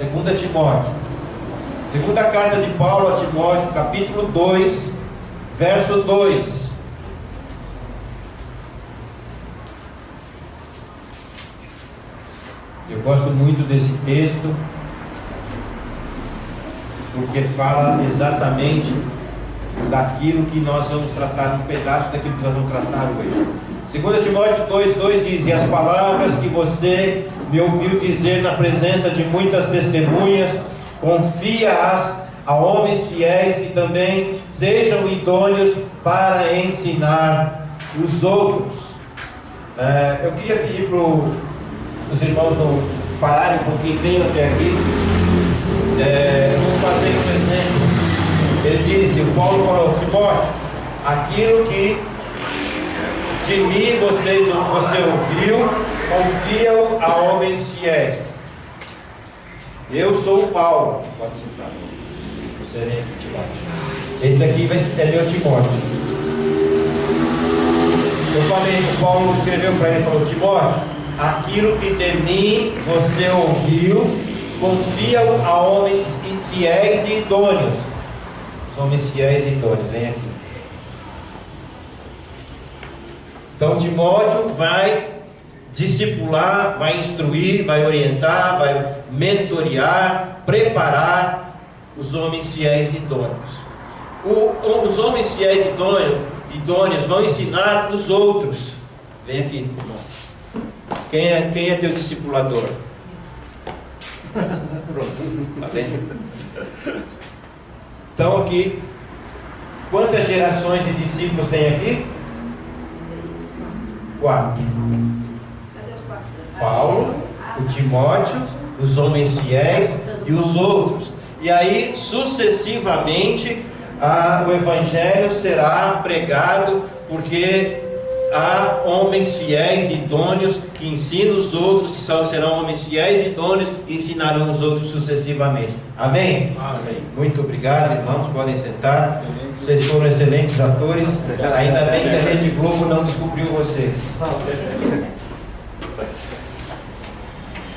Segunda Timóteo. Segunda carta de Paulo a Timóteo, capítulo 2, verso 2. Eu gosto muito desse texto, porque fala exatamente daquilo que nós vamos tratar, um pedaço daquilo que nós vamos tratar hoje. 2 Timóteo 2,2 diz: e as palavras que você me ouviu dizer na presença de muitas testemunhas, confia-as a homens fiéis que também sejam idôneos para ensinar os outros. Eu queria pedir para os irmãos não pararem um pouquinho, venham até aqui. Vamos fazer um exemplo. Ele disse, o Paulo falou: Timóteo, aquilo que de mim você ouviu, confia-o a homens fiéis. Eu sou o Paulo. Pode sentar. Você vem aqui, Timóteo. Esse aqui é meu Timóteo. Eu falei, o Paulo escreveu para ele, falou: Timóteo, aquilo que de mim você ouviu, confia-o a homens fiéis e idôneos. Os homens fiéis e idôneos, vem aqui. Então Timóteo vai discipular, vai instruir, vai orientar, vai mentorear, preparar os homens fiéis e idôneos. Os homens fiéis e idôneos vão ensinar os outros. Vem aqui, irmão. Quem é teu discipulador? Pronto, tá vendo? Então aqui, quantas gerações de discípulos tem aqui? 4. Paulo, o Timóteo, os homens fiéis e os outros. E aí, sucessivamente, o Evangelho será pregado, porque há homens fiéis e idôneos que ensinam os outros, que serão homens fiéis e idôneos e ensinarão os outros sucessivamente. Amém? Amém. Muito obrigado, irmãos, podem sentar. Vocês foram excelentes atores. Ainda bem que a Rede Globo não descobriu vocês.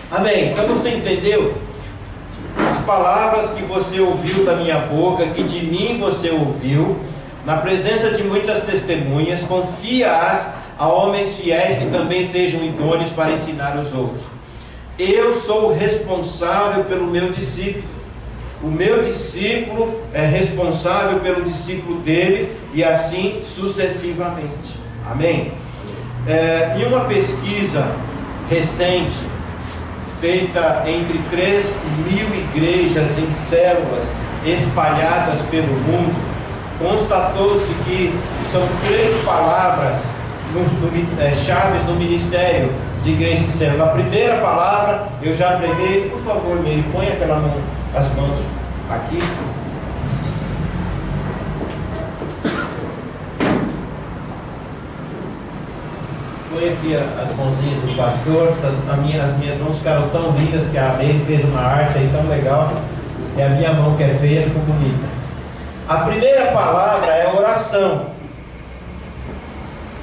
Amém. Então você entendeu? As palavras que você ouviu da minha boca, que de mim você ouviu, na presença de muitas testemunhas, confia-as a homens fiéis que também sejam idôneos para ensinar os outros. Eu sou responsável pelo meu discípulo. O meu discípulo é responsável pelo discípulo dele, e assim sucessivamente. Amém? E uma pesquisa recente, feita entre 3.000 igrejas em células espalhadas pelo mundo, constatou-se que são 3 palavras chaves no ministério de igreja de célula. A primeira palavra eu já preguei. Por favor, Meire, põe as mãos aqui. Põe aqui as mãozinhas do pastor. As minhas mãos ficaram tão lindas que a Meire fez uma arte aí tão legal. E a minha mão, que é feia, ficou bonita. A primeira palavra é oração.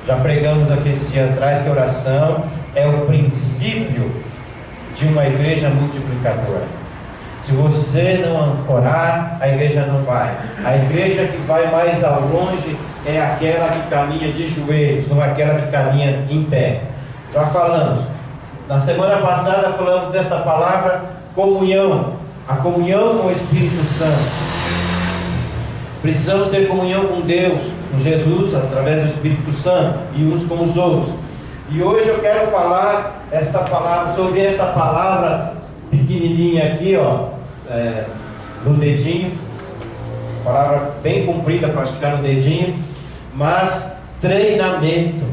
Já pregamos aqui esses dias atrás que a oração é o princípio de uma igreja multiplicadora. Se você não orar, a igreja não vai. A igreja que vai mais ao longe é aquela que caminha de joelhos, não é aquela que caminha em pé. Já falamos, na semana passada falamos dessa palavra comunhão, a comunhão com o Espírito Santo. Precisamos ter comunhão com Deus, com Jesus, através do Espírito Santo, e uns com os outros. E hoje eu quero falar sobre esta palavra pequenininha aqui, no dedinho, palavra bem comprida para ficar no dedinho, mas treinamento.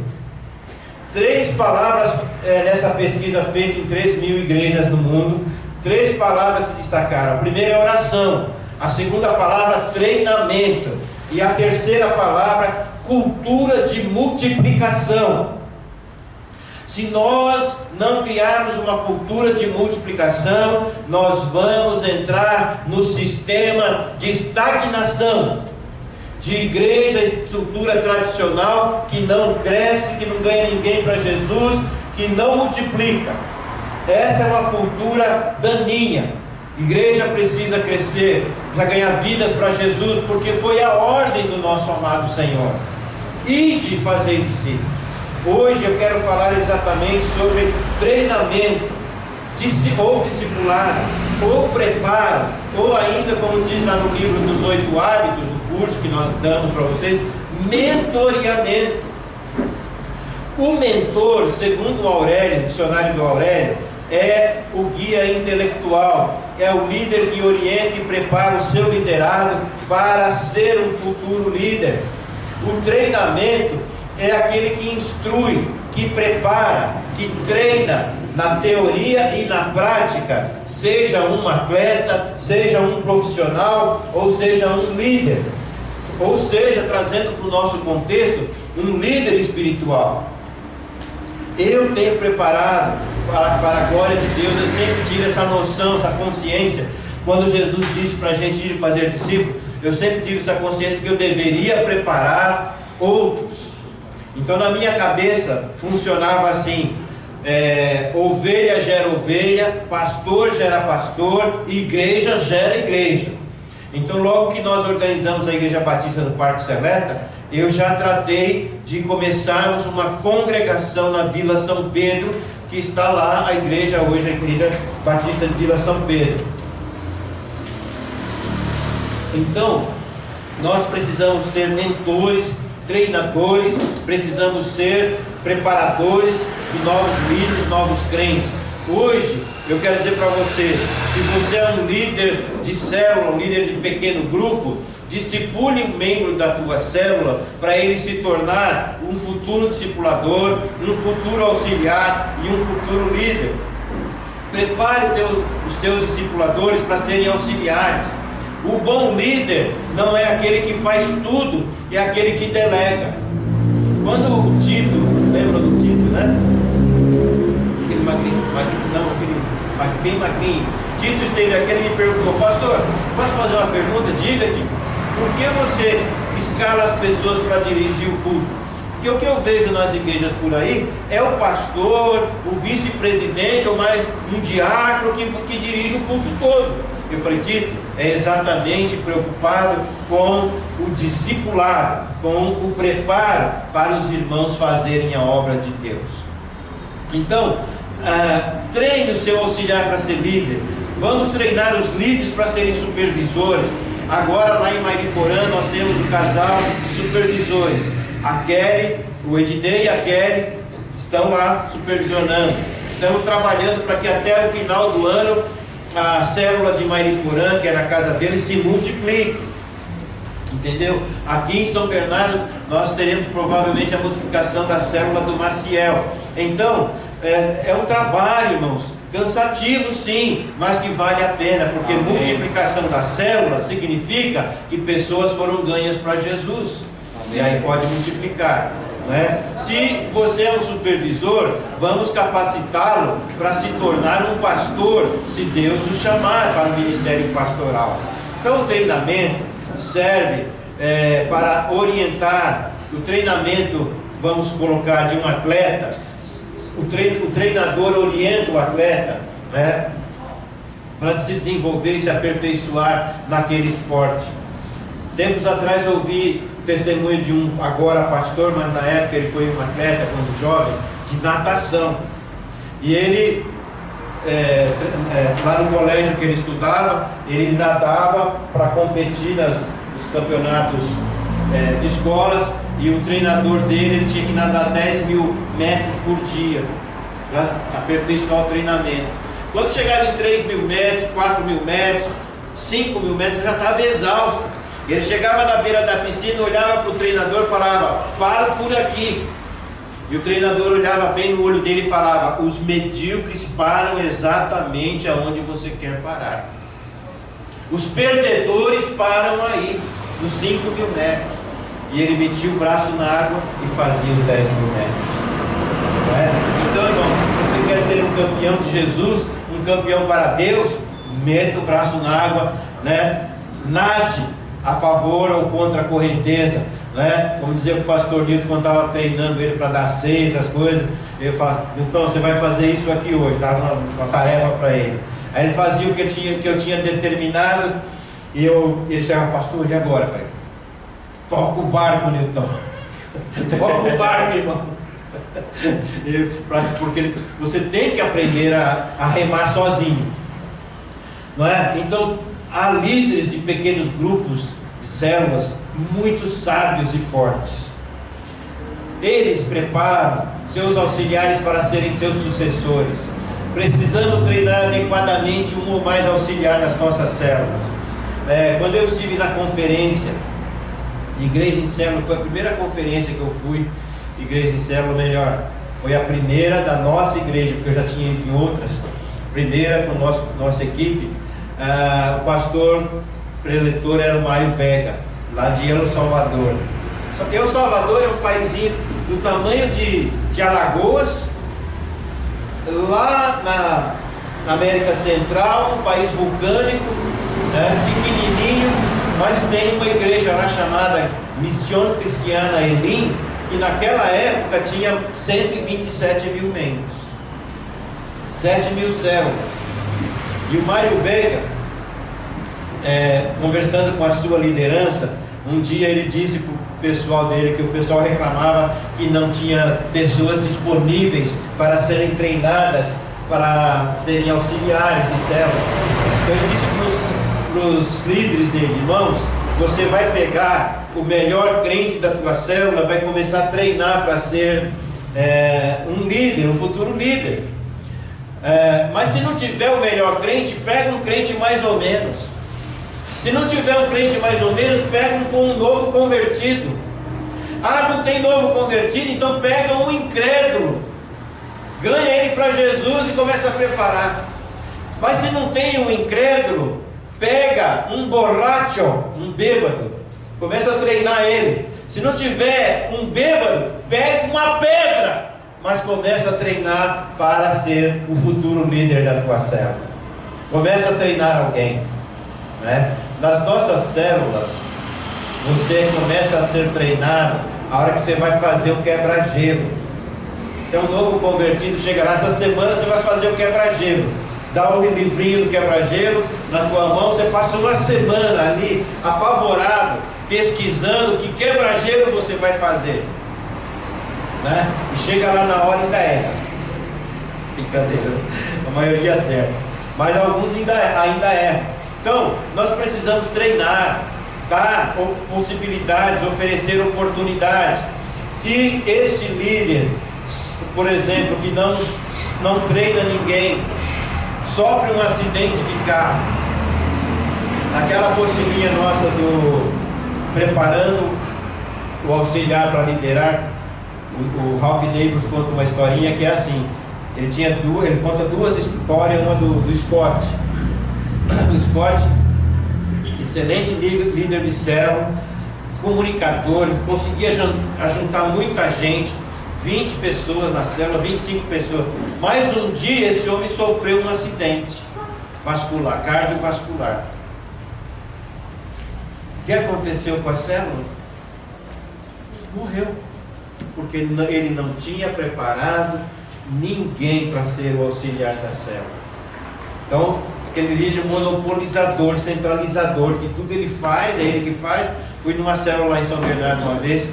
3 palavras nessa pesquisa feita em 3.000 igrejas no mundo. 3 palavras se destacaram. A primeira é oração, a segunda palavra treinamento, e a terceira palavra cultura de multiplicação. Se nós não criarmos uma cultura de multiplicação, nós vamos entrar no sistema de estagnação, de igreja, estrutura tradicional, que não cresce, que não ganha ninguém para Jesus, que não multiplica. Essa é uma cultura daninha. Igreja precisa crescer, para ganhar vidas para Jesus, porque foi a ordem do nosso amado Senhor. Ide fazer discípulos. Hoje eu quero falar exatamente sobre treinamento, ou discipulado, ou preparo, ou ainda, como diz lá no livro dos 8 hábitos, do curso que nós damos para vocês, mentoreamento. O mentor, segundo o Aurélio, o dicionário do Aurélio, é o guia intelectual, é o líder que orienta e prepara o seu liderado para ser um futuro líder. O treinamento é aquele que instrui, que prepara, que treina na teoria e na prática, seja um atleta, seja um profissional, ou seja um líder, ou seja, trazendo para o nosso contexto, um líder espiritual. Eu tenho preparado para a glória de Deus, eu sempre tive essa noção, essa consciência. Quando Jesus disse para a gente ir fazer discípulo, eu sempre tive essa consciência que eu deveria preparar outros. Então na minha cabeça funcionava assim: ovelha gera ovelha, pastor gera pastor, igreja gera igreja. Então logo que nós organizamos a Igreja Batista do Parque Seleta, eu já tratei de começarmos uma congregação na Vila São Pedro, que está lá a igreja hoje, a Igreja Batista de Vila São Pedro. Então, nós precisamos ser mentores, treinadores, precisamos ser preparadores de novos líderes, novos crentes. Hoje, eu quero dizer para você, se você é um líder de célula, um líder de pequeno grupo, discipule um membro da tua célula para ele se tornar um futuro discipulador, um futuro auxiliar e um futuro líder. Prepare os teus discipuladores para serem auxiliares. O bom líder não é aquele que faz tudo, é aquele que delega. Quando o Tito, lembra do Tito, né? Aquele magrinho, bem magrinho. Tito esteve aqui e me perguntou: pastor, posso fazer uma pergunta? Diga-te. Por que você escala as pessoas para dirigir o culto? Porque o que eu vejo nas igrejas por aí é o pastor, o vice-presidente ou mais um diácono que dirige o culto todo. Eu falei: Tito, é exatamente preocupado com o discipulado, com o preparo para os irmãos fazerem a obra de Deus. Então, treine o seu auxiliar para ser líder. Vamos treinar os líderes para serem supervisores. Agora lá em Mariporã nós temos um casal de supervisores. A Kelly, o Ednei e a Kelly estão lá supervisionando. Estamos trabalhando para que até o final do ano a célula de Mariporã, que era a casa deles, se multiplique. Entendeu? Aqui em São Bernardo nós teremos provavelmente a multiplicação da célula do Maciel. Então, é um trabalho, irmãos, cansativo sim, mas que vale a pena, porque Amém. Multiplicação da célula significa que pessoas foram ganhas para Jesus. Amém. E aí pode multiplicar, né? Se você é um supervisor, vamos capacitá-lo para se tornar um pastor, se Deus o chamar para o ministério pastoral. Então o treinamento serve para orientar. O treinamento, vamos colocar, de um atleta. O treinador orienta o atleta, né, para se desenvolver e se aperfeiçoar naquele esporte. Tempos atrás eu ouvi testemunho de um agora pastor, mas na época ele foi um atleta quando jovem, de natação. E ele, lá no colégio que ele estudava, ele nadava para competir nos campeonatos de escolas. E o treinador dele, ele tinha que nadar 10.000 metros por dia para aperfeiçoar o treinamento. Quando chegava em 3.000 metros, 4.000 metros, 5.000 metros, já estava exausto. Ele chegava na beira da piscina, olhava para o treinador e falava: para por aqui. E o treinador olhava bem no olho dele e falava: os medíocres param exatamente aonde você quer parar. Os perdedores param aí, nos 5.000 metros. E ele metia o braço na água e fazia os 10.000 metros. Não é? Então, irmão, se você quer ser um campeão de Jesus, um campeão para Deus, meta o braço na água, né? Nade a favor ou contra a correnteza, né? Como dizia o pastor Nilton quando estava treinando ele para dar ceia, essas coisas. Ele falava: então você vai fazer isso aqui hoje, tá? Uma tarefa para ele. Aí ele fazia o que eu tinha determinado, e ele chegava, pastor, e agora? Eu falei, toca o barco, Newton. Toca o barco, irmão. Porque você tem que aprender a remar sozinho, não é? Então, há líderes de pequenos grupos, de células, muito sábios e fortes. Eles preparam seus auxiliares para serem seus sucessores. Precisamos treinar adequadamente um ou mais auxiliar nas nossas células. Quando eu estive na conferência de Igreja em Célula, foi a primeira conferência que eu fui, Igreja em Célula, melhor, foi a primeira da nossa igreja, porque eu já tinha ido em outras. Primeira com nossa equipe. O pastor preletor era o Mário Vega, lá de El Salvador. Só que El Salvador é um paísinho do tamanho de Alagoas, lá na América Central, um país vulcânico, pequenininho, mas tem uma igreja lá chamada Missão Cristiana Elim, que naquela época tinha 127 mil membros, 7 mil células. E o Mário Veiga, conversando com a sua liderança, um dia ele disse para o pessoal dele que o pessoal reclamava que não tinha pessoas disponíveis para serem treinadas, para serem auxiliares de célula. Então ele disse para os líderes dele, irmãos, você vai pegar o melhor crente da tua célula, vai começar a treinar para ser um líder, um futuro líder. Mas se não tiver o melhor crente, pega um crente mais ou menos. Se não tiver um crente mais ou menos, pega um novo convertido. Não tem novo convertido, então pega um incrédulo, ganha ele para Jesus e começa a preparar. Mas se não tem um incrédulo, pega um borracho, um bêbado, começa a treinar ele. Se não tiver um bêbado, pega uma pedra, mas começa a treinar para ser o futuro líder da tua célula. Começa a treinar alguém, né? Nas nossas células, você começa a ser treinado a hora que você vai fazer o quebra-gelo. Você é um novo convertido, chega lá, essa semana você vai fazer o quebra-gelo. Dá um livrinho do quebra-gelo na tua mão, você passa uma semana ali, apavorado, pesquisando que quebra-gelo você vai fazer, né? E chega lá na hora e ainda erra. Brincadeira, a maioria acerta, mas alguns ainda erram. Então, nós precisamos treinar, dar possibilidades, oferecer oportunidades. Se este líder, por exemplo, que não treina ninguém, sofre um acidente de carro, naquela apostilinha nossa do preparando o auxiliar para liderar, o Ralph Neighbors conta uma historinha que é assim, ele conta duas histórias, uma do Scott. O Scott, excelente líder de célula, comunicador, conseguia juntar muita gente, 20 pessoas na célula, 25 pessoas. Mas um dia esse homem sofreu um acidente vascular, cardiovascular. O que aconteceu com a célula? Morreu, porque ele não tinha preparado ninguém para ser o auxiliar da célula. Então, aquele líder monopolizador, centralizador, que tudo ele faz, é ele que faz. Fui numa célula lá em São Bernardo uma vez,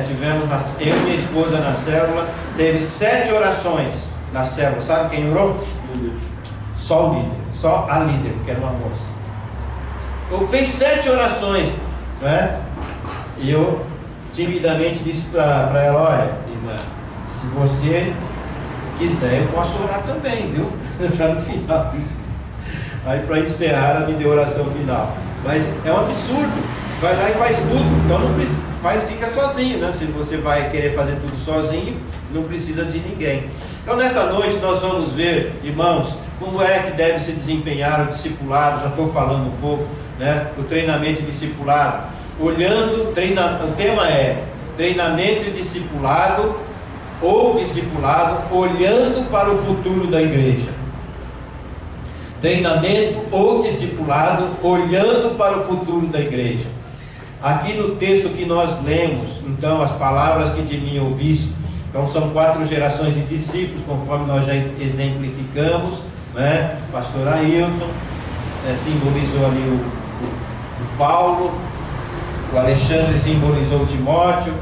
tivemos eu e minha esposa na célula, teve 7 orações na célula. Sabe quem orou? Só o líder, só a líder, que era uma moça. Eu fiz 7 orações, né? E eu timidamente disse para ela, olha, irmã, se você quiser eu posso orar também, viu? Já no final. Aí para encerrar ela me deu oração final. Mas é um absurdo. Vai lá e faz tudo. Então não precisa, fica sozinho, né? Se você vai querer fazer tudo sozinho, não precisa de ninguém. Então nesta noite nós vamos ver, irmãos, como é que deve se desempenhar o discipulado. Já estou falando um pouco, né? O treinamento e discipulado. O tema é treinamento e discipulado, ou discipulado olhando para o futuro da igreja. Treinamento ou discipulado olhando para o futuro da igreja. Aqui no texto que nós lemos, então, as palavras que de mim ouviste, então são 4 gerações de discípulos, conforme nós já exemplificamos, né? Pastor Ailton simbolizou ali o Paulo, o Alexandre simbolizou o Timóteo,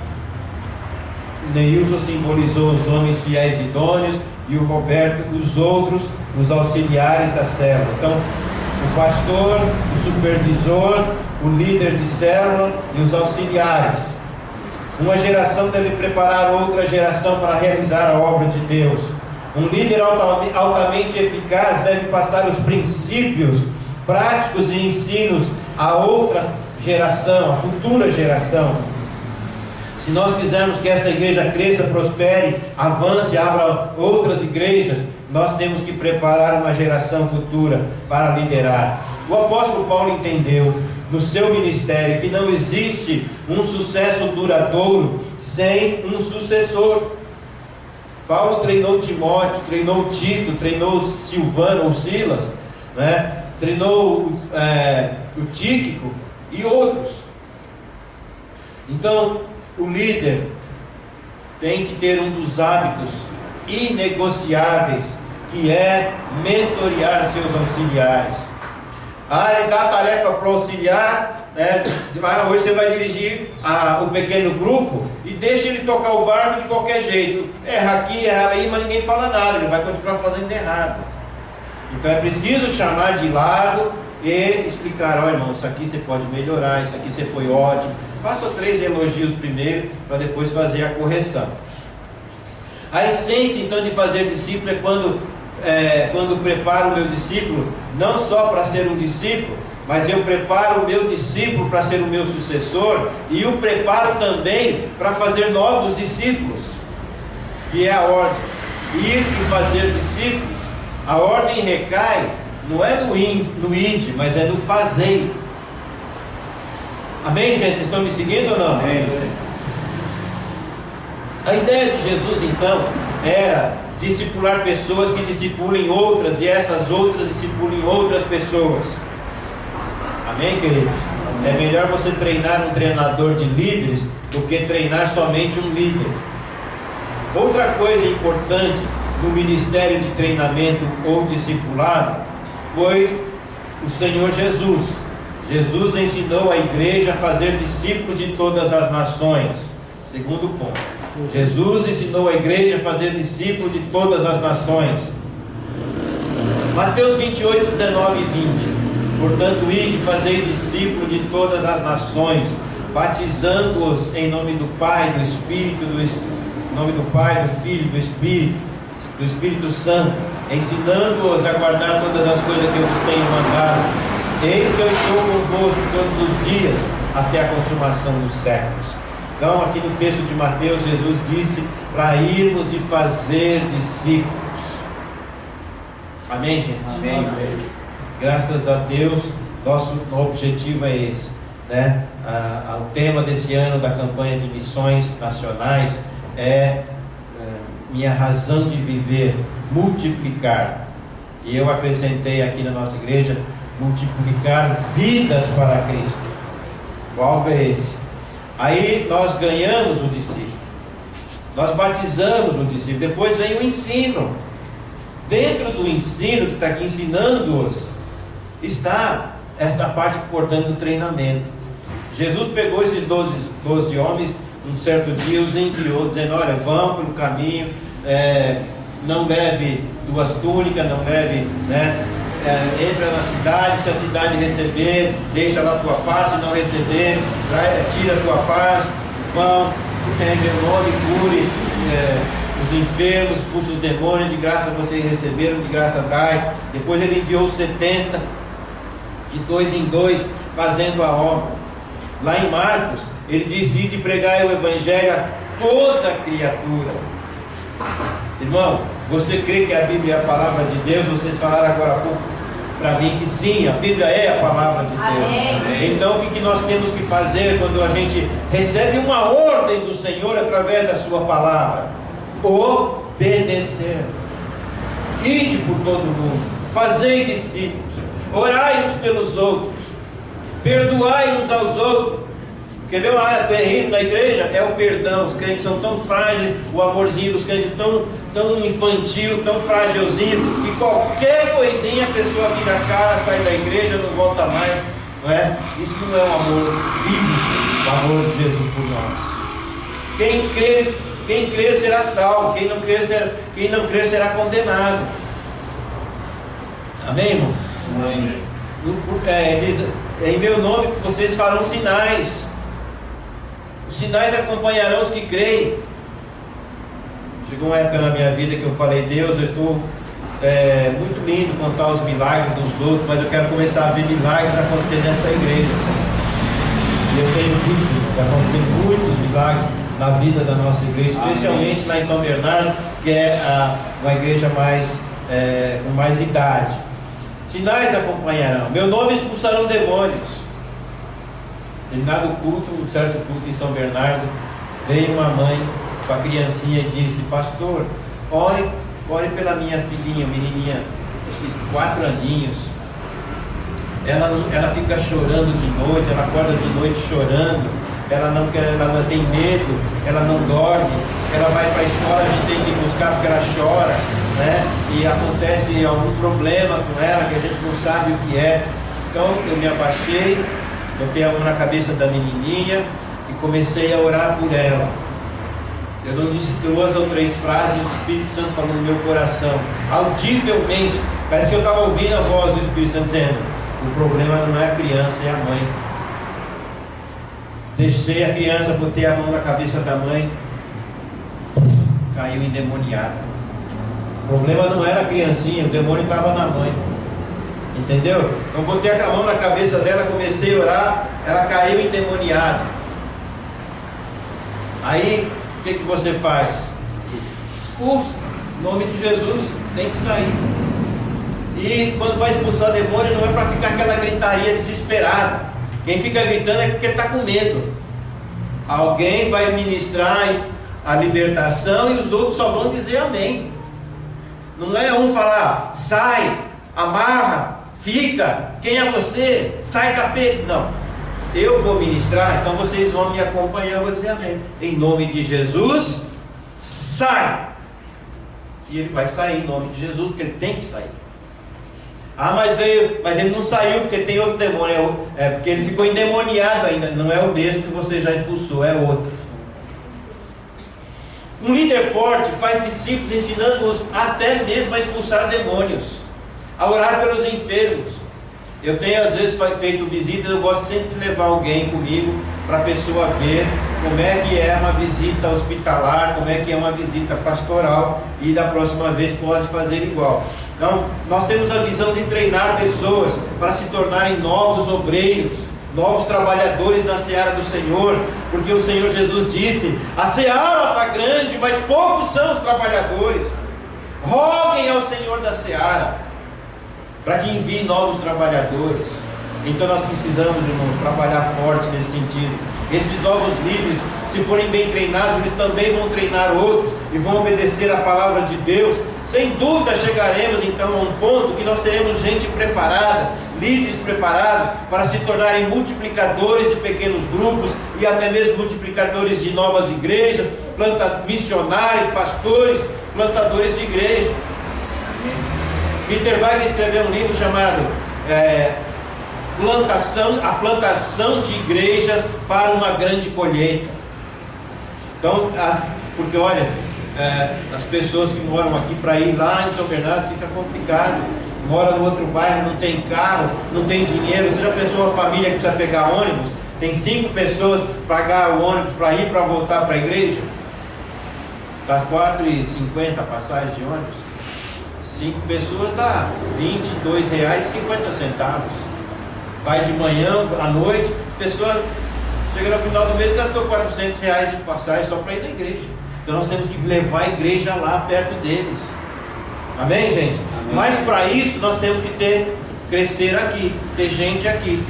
o Neilson simbolizou os homens fiéis e idôneos, e o Roberto os outros, os auxiliares da célula. Então, o pastor, o supervisor, o líder de célula e os auxiliares. Uma geração deve preparar outra geração para realizar a obra de Deus. Um líder altamente eficaz deve passar os princípios práticos e ensinos a outra geração, a futura geração. Se nós quisermos que esta igreja cresça, prospere, avance, abra outras igrejas, nós temos que preparar uma geração futura para liderar. O apóstolo Paulo entendeu no seu ministério que não existe um sucesso duradouro sem um sucessor. Paulo treinou Timóteo, treinou Tito, treinou Silvano ou Silas, né? Treinou o Tíquico e outros. Então, o líder tem que ter um dos hábitos inegociáveis, que é mentorear seus auxiliares. Ele dá a tarefa para o auxiliar, né? Hoje você vai dirigir o pequeno grupo e deixa ele tocar o barco de qualquer jeito. Erra aqui, erra ali, mas ninguém fala nada, ele vai continuar fazendo errado. Então é preciso chamar de lado e explicar: ó, irmão, isso aqui você pode melhorar, isso aqui você foi ótimo. Faça 3 elogios primeiro, para depois fazer a correção. A essência então de fazer discípulo é quando preparo o meu discípulo, não só para ser um discípulo, mas eu preparo o meu discípulo para ser o meu sucessor, e o preparo também para fazer novos discípulos, que é a ordem, ir e fazer discípulos. A ordem recai, não é no id, mas é no fazer. Amém, gente? Vocês estão me seguindo ou não? Amém. A ideia de Jesus então era discipular pessoas que discipulem outras, e essas outras discipulem outras pessoas. Amém, queridos? Amém. É melhor você treinar um treinador de líderes do que treinar somente um líder. Outra coisa importante no ministério de treinamento ou discipulado foi o Senhor Jesus. Jesus ensinou a igreja a fazer discípulos de todas as nações. Segundo ponto, Jesus ensinou a igreja a fazer discípulos de todas as nações. Mateus 28, 19 e 20. Portanto, ide e fazei discípulos de todas as nações, batizando-os em nome do Pai, do Espírito, em nome do Pai, do Filho e do Espírito Santo, ensinando-os a guardar todas as coisas que eu vos tenho mandado. Eis que eu estou convosco todos os dias, até a consumação dos séculos. Então, aqui no texto de Mateus, Jesus disse para irmos e fazer discípulos. Amém, gente? Amém. Graças a Deus, nosso objetivo é esse, né? O tema desse ano da campanha de missões nacionais é minha razão de viver, multiplicar. E eu acrescentei aqui na nossa igreja, multiplicar vidas para Cristo. O alvo é esse. Aí nós ganhamos o discípulo, nós batizamos o discípulo, depois vem o ensino. Dentro do ensino que está aqui ensinando-os, está esta parte importante do treinamento. Jesus pegou esses 12 homens, um certo dia os enviou, dizendo: olha, vão pelo caminho, não leve 2 túnicas, não leve, entra na cidade, se a cidade receber, deixa lá a tua paz, se não receber, tira a tua paz, vão, em meu nome, cure os enfermos, expulsa os demônios, de graça vocês receberam, de graça dai. Depois ele enviou 70, de 2 em 2, fazendo a obra. Lá em Marcos, ele disse: ide pregar o evangelho a toda criatura. Irmão, você crê que a Bíblia é a palavra de Deus? Vocês falaram agora há pouco para mim que sim, a Bíblia é a palavra de Deus. Amém. Então o que nós temos que fazer quando a gente recebe uma ordem do Senhor através da sua palavra? Obedecer. Ide por todo mundo, fazei discípulos, orai uns pelos outros, perdoai uns aos outros. Quer ver uma área terrível na igreja? É o perdão. Os crentes são tão frágeis, o amorzinho dos crentes tão infantil, tão frágilzinho, que qualquer coisinha a pessoa vira a cara, sai da igreja, não volta mais, não é? Isso não é um amor bíblico, o amor de Jesus por nós. Quem crer será salvo, quem não crer será condenado. Amém, irmão? Amém. Em meu nome vocês farão sinais. Os sinais acompanharão os que creem. Chegou uma época na minha vida que eu falei: Deus, eu estou muito lindo contar os milagres dos outros, mas eu quero começar a ver milagres acontecer nesta igreja. E eu tenho visto acontecer muitos milagres na vida da nossa igreja, especialmente lá em São Bernardo, que é uma igreja com mais idade. Sinais acompanharão. Meu nome expulsarão demônios. Terminado o culto, um certo culto em São Bernardo, veio uma mãe com a criancinha e disse: pastor, ore pela minha filhinha, menininha de 4 aninhos. Ela fica chorando de noite, ela acorda de noite chorando, ela não tem medo, ela não dorme, ela vai para a escola, a gente tem que buscar porque ela chora, né? E acontece algum problema com ela que a gente não sabe o que é. Então eu me abaixei, botei a mão na cabeça da menininha e comecei a orar por ela. Eu não disse 2 ou 3 frases, o Espírito Santo falou no meu coração, audivelmente, parece que eu estava ouvindo a voz do Espírito Santo dizendo: o problema não é a criança, é a mãe. Deixei a criança, botei a mão na cabeça da mãe, caiu endemoniada. O problema não era a criancinha, o demônio estava na mãe. Entendeu? Então botei a mão na cabeça dela, comecei a orar, ela caiu endemoniada. Aí, o que você faz? Expulsa, em nome de Jesus, tem que sair. E quando vai expulsar demônio, não é para ficar aquela gritaria desesperada. Quem fica gritando é porque está com medo. Alguém vai ministrar a libertação e os outros só vão dizer amém. Não é um falar: sai, amarra, fica, quem é você? Sai, capeta. Não, eu vou ministrar, então vocês vão me acompanhar, eu vou dizer amém. Em nome de Jesus, sai. E ele vai sair em nome de Jesus, porque ele tem que sair. Mas ele não saiu porque tem outro demônio, porque ele ficou endemoniado ainda. Não é o mesmo que você já expulsou, é outro. Um líder forte faz discípulos, ensinando-os até mesmo a expulsar demônios, a orar pelos enfermos. Eu tenho às vezes feito visitas, eu gosto sempre de levar alguém comigo para a pessoa ver como é que é uma visita hospitalar, como é que é uma visita pastoral, e da próxima vez pode fazer igual. Então, nós temos a visão de treinar pessoas para se tornarem novos obreiros, novos trabalhadores na seara do Senhor, porque o Senhor Jesus disse: a seara está grande, mas poucos são os trabalhadores. Roguem ao Senhor da seara para que envie novos trabalhadores. Então nós precisamos, irmãos, trabalhar forte nesse sentido. Esses novos líderes, se forem bem treinados, eles também vão treinar outros e vão obedecer a palavra de Deus. Sem dúvida chegaremos então a um ponto que nós teremos gente preparada, líderes preparados para se tornarem multiplicadores de pequenos grupos e até mesmo multiplicadores de novas igrejas, missionários, pastores, plantadores de igreja. Peter Wagner escreveu um livro chamado A Plantação de Igrejas para uma Grande Colheita. Então, porque olha, as pessoas que moram aqui, para ir lá em São Bernardo fica complicado. Mora no outro bairro, não tem carro, não tem dinheiro. Você já pensou uma família que precisa pegar ônibus? Tem 5 pessoas para pagar o ônibus para ir para voltar para a igreja? Está R$4,50 a passagem de ônibus. 5 pessoas dá R$22,50. Vai de manhã, à noite, a pessoa chega no final do mês e gastou R$400 de passagem só para ir na igreja. Então nós temos que levar a igreja lá perto deles. Amém, gente? Amém. Mas para isso nós temos que crescer aqui, ter gente aqui,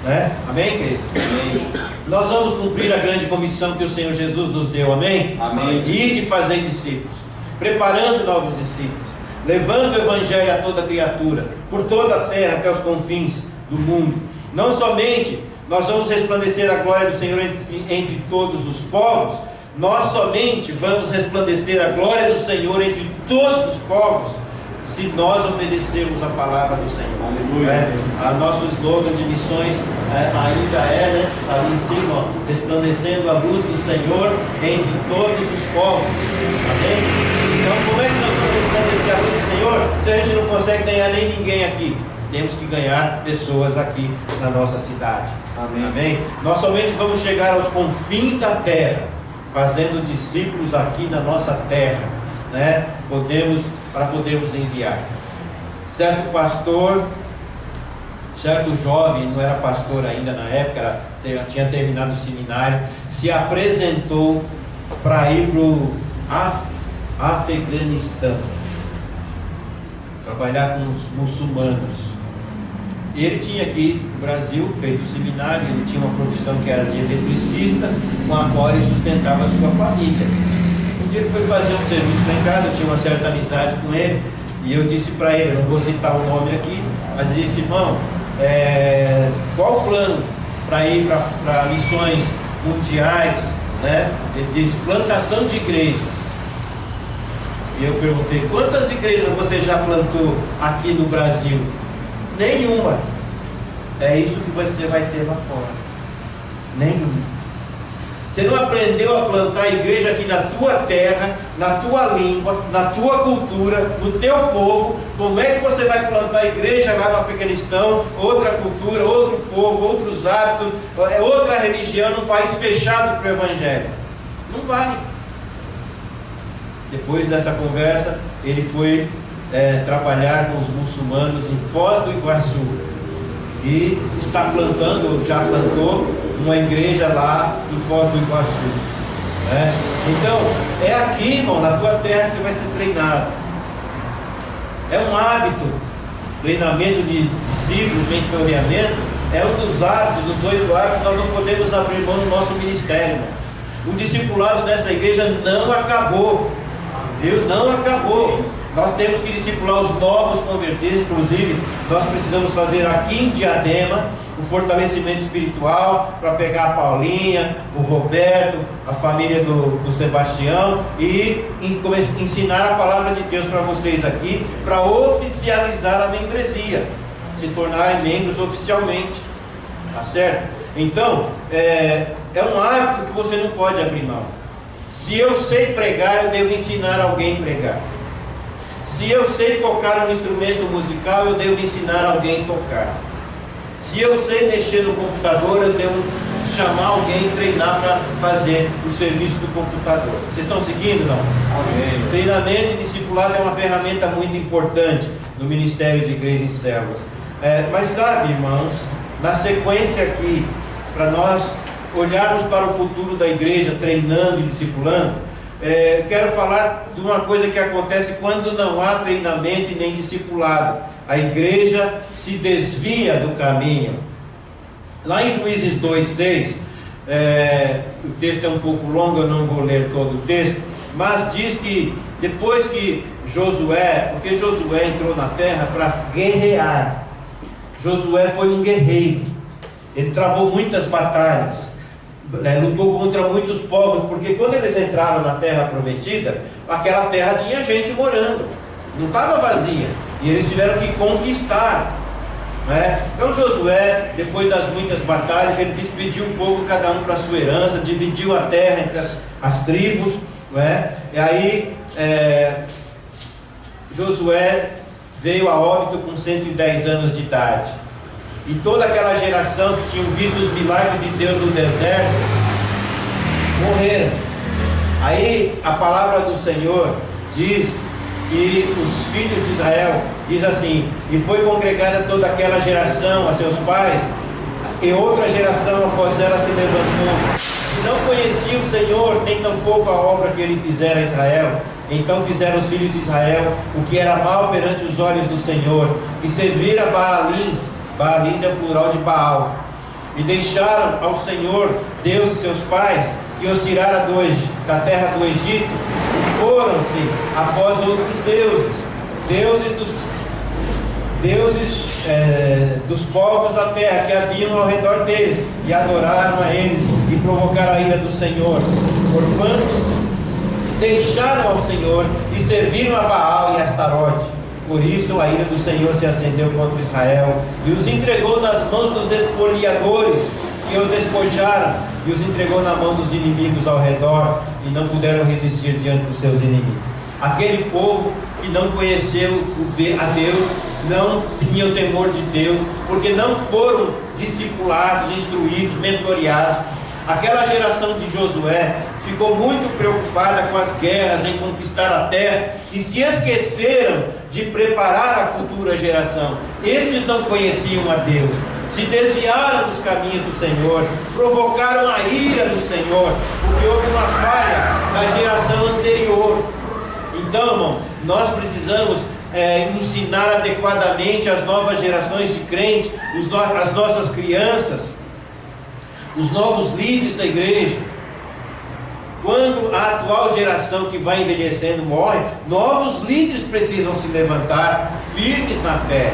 né? Amém, querido? Amém. Nós vamos cumprir a grande comissão que o Senhor Jesus nos deu, amém? Amém. Ir e fazer discípulos, preparando novos discípulos, levando o evangelho a toda criatura, por toda a terra até os confins do mundo. Não somente nós vamos resplandecer a glória do Senhor entre todos os povos, nós somente vamos resplandecer a glória do Senhor entre todos os povos, se nós obedecermos a palavra do Senhor. Aleluia. A nosso slogan de missões ainda é, né, ali em cima, ó, resplandecendo a luz do Senhor entre todos os povos. Amém? Então, como é que nós vamos resplandecer a luz do Senhor se a gente não consegue ganhar nem ninguém aqui? Temos que ganhar pessoas aqui na nossa cidade. Amém. Amém? Nós somente vamos chegar aos confins da terra, fazendo discípulos aqui na nossa terra, né? Para podermos enviar. Certo pastor, certo jovem, não era pastor ainda na época, tinha terminado o seminário, se apresentou para ir para o Afeganistão, trabalhar com os muçulmanos. Ele tinha aqui no Brasil feito o seminário, ele tinha uma profissão que era de eletricista, com a qual ele sustentava a sua família. Um dia ele foi fazer um serviço lá em casa, eu tinha uma certa amizade com ele, e eu disse para ele, eu não vou citar o nome aqui, mas eu disse: irmão, qual o plano para ir para missões mundiais, né? Ele disse: plantação de igrejas. E eu perguntei: quantas igrejas você já plantou aqui no Brasil? Nenhuma. É isso que você vai ter lá fora. Nenhuma. Você não aprendeu a plantar igreja aqui na tua terra, na tua língua, na tua cultura, no teu povo. Como é que você vai plantar igreja lá no Afeganistão? Outra cultura, outro povo, outros hábitos, outra religião, num país fechado para o Evangelho? Não vai. Depois dessa conversa, ele foi trabalhar com os muçulmanos em Foz do Iguaçu e está plantando, já plantou uma igreja lá em Foz do Iguaçu, né? Então, é aqui, irmão, na tua terra que você vai ser treinado. É um hábito. Treinamento de discípulos, mentoreamento, é um dos hábitos, dos 8 hábitos que nós não podemos abrir mão no nosso ministério, irmão. O discipulado dessa igreja não acabou, viu? Não acabou. Nós temos que discipular os novos convertidos. Inclusive, nós precisamos fazer aqui em Diadema o fortalecimento espiritual para pegar a Paulinha, o Roberto, a família do Sebastião e ensinar a palavra de Deus para vocês aqui, para oficializar a membresia, se tornarem membros oficialmente, tá certo? Então, é um hábito que você não pode abrir mão. Se eu sei pregar, eu devo ensinar alguém a pregar. Se eu sei tocar um instrumento musical, eu devo ensinar alguém a tocar. Se eu sei mexer no computador, eu devo chamar alguém e treinar para fazer o serviço do computador. Vocês estão seguindo, não? Amém. Treinamento e discipulado é uma ferramenta muito importante no ministério de igreja em células. Mas sabe, irmãos, na sequência aqui, para nós olharmos para o futuro da igreja, treinando e discipulando, quero falar de uma coisa que acontece quando não há treinamento e nem discipulado. A igreja se desvia do caminho. Lá em Juízes 2:6, o texto é um pouco longo, eu não vou ler todo o texto, mas diz que depois que Josué, porque Josué entrou na terra para guerrear, Josué foi um guerreiro, ele travou muitas batalhas, lutou contra muitos povos, porque quando eles entraram na terra prometida, aquela terra tinha gente morando, não estava vazia, e eles tiveram que conquistar, né? Então Josué, depois das muitas batalhas, ele despediu o povo, cada um para a sua herança, dividiu a terra entre as tribos, né? E aí Josué veio a óbito com 110 anos de idade. E toda aquela geração que tinham visto os milagres de Deus no deserto morreram. Aí a palavra do Senhor diz que os filhos de Israel, diz assim: e foi congregada toda aquela geração a seus pais, e outra geração após ela se levantou, e não conhecia o Senhor, nem tampouco a obra que ele fizera a Israel. Então fizeram os filhos de Israel o que era mal perante os olhos do Senhor, e serviram a Baalins. Baalins é o plural de Baal. E deixaram ao Senhor, Deus de seus pais, que os tirara da terra do Egito, e foram-se após outros deuses deuses dos povos da terra que haviam ao redor deles, e adoraram a eles e provocaram a ira do Senhor, porquanto deixaram ao Senhor e serviram a Baal e a Astarote. Por isso a ira do Senhor se acendeu contra Israel e os entregou nas mãos dos espoliadores, que os despojaram, e os entregou na mão dos inimigos ao redor, e não puderam resistir diante dos seus inimigos. Aquele povo que não conheceu a Deus, não tinha o temor de Deus, porque não foram discipulados, instruídos, mentoreados. Aquela geração de Josué ficou muito preocupada com as guerras, em conquistar a terra, e se esqueceram de preparar a futura geração. Esses não conheciam a Deus, se desviaram dos caminhos do Senhor, provocaram a ira do Senhor, porque houve uma falha da geração anterior. Então, irmão, nós precisamos ensinar adequadamente as novas gerações de crentes, as nossas crianças, os novos líderes da igreja. Quando a atual geração que vai envelhecendo morre, novos líderes precisam se levantar firmes na fé.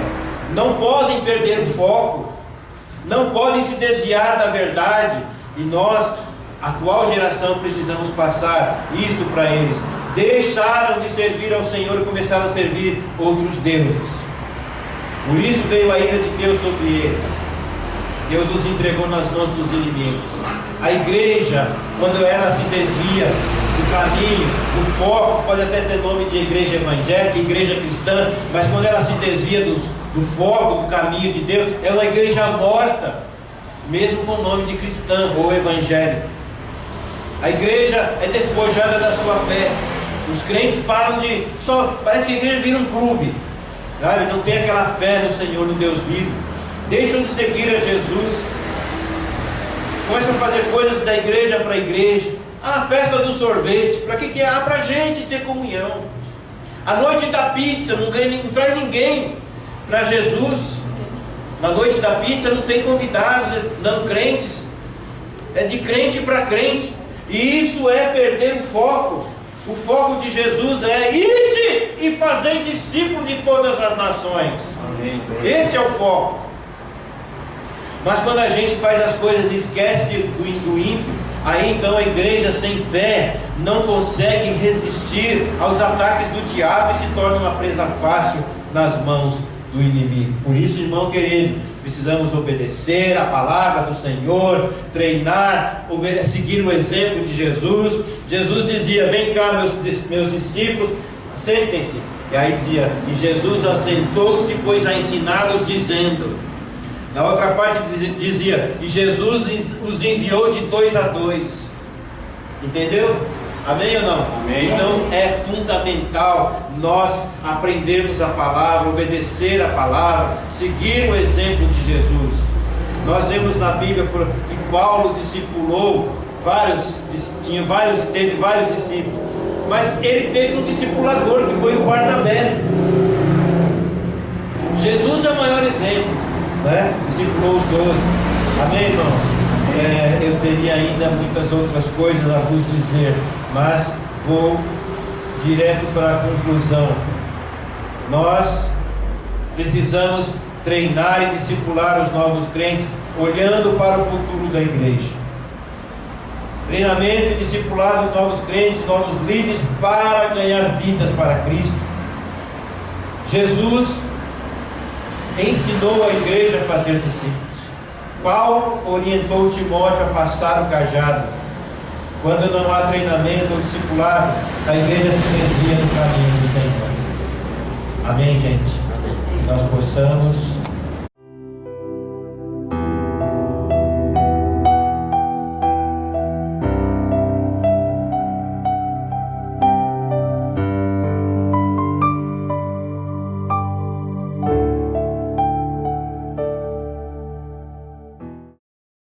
Não podem perder o foco, não podem se desviar da verdade. E nós, a atual geração, precisamos passar isto para eles. Deixaram de servir ao Senhor e começaram a servir outros deuses. Por isso veio a ira de Deus sobre eles. Deus os entregou nas mãos dos inimigos. A igreja, quando ela se desvia do caminho, do foco, pode até ter nome de igreja evangélica, igreja cristã, mas quando ela se desvia do foco, do caminho de Deus, é uma igreja morta, mesmo com o nome de cristã ou evangélica. A igreja é despojada da sua fé. Os crentes param de... parece que a igreja vira um clube, sabe? Não tem aquela fé no Senhor, no Deus vivo. Deixam de seguir a Jesus, começam a fazer coisas da igreja para a igreja. A festa dos sorvetes, para que é? Para a gente ter comunhão. A noite da pizza, não traz ninguém para Jesus. Na noite da pizza não tem convidados, não crentes, é de crente para crente. E isso é perder o foco. O foco de Jesus é: ide e fazei discípulo de todas as nações. Amém. Esse é o foco. Mas quando a gente faz as coisas e esquece do ímpio, aí então a igreja sem fé não consegue resistir aos ataques do diabo e se torna uma presa fácil nas mãos do inimigo. Por isso, irmão querido, precisamos obedecer a palavra do Senhor, treinar, seguir o exemplo de Jesus. Jesus dizia: vem cá, meus discípulos, sentem-se. E aí dizia: e Jesus assentou-se, pois a ensiná-los, dizendo... Na outra parte dizia: e Jesus os enviou de 2 a 2. Entendeu? Amém ou não? Amém. Então é fundamental nós aprendermos a palavra, obedecer a palavra, seguir o exemplo de Jesus. Nós vemos na Bíblia que Paulo discipulou teve vários discípulos, mas ele teve um discipulador que foi o Barnabé. Jesus é o maior exemplo, né? Discipulou os 12. Amém, irmãos? Eu teria ainda muitas outras coisas a vos dizer, mas vou direto para a conclusão. Nós precisamos treinar e discipular os novos crentes, olhando para o futuro da igreja. Treinamento e discipulado de novos crentes, novos líderes, para ganhar vidas para Cristo. Jesus ensinou a igreja a fazer discípulos. Paulo orientou Timóteo a passar o cajado. Quando não há treinamento ou discipulado, a igreja se desvia do caminho do Senhor. Amém, gente? Amém. Nós possamos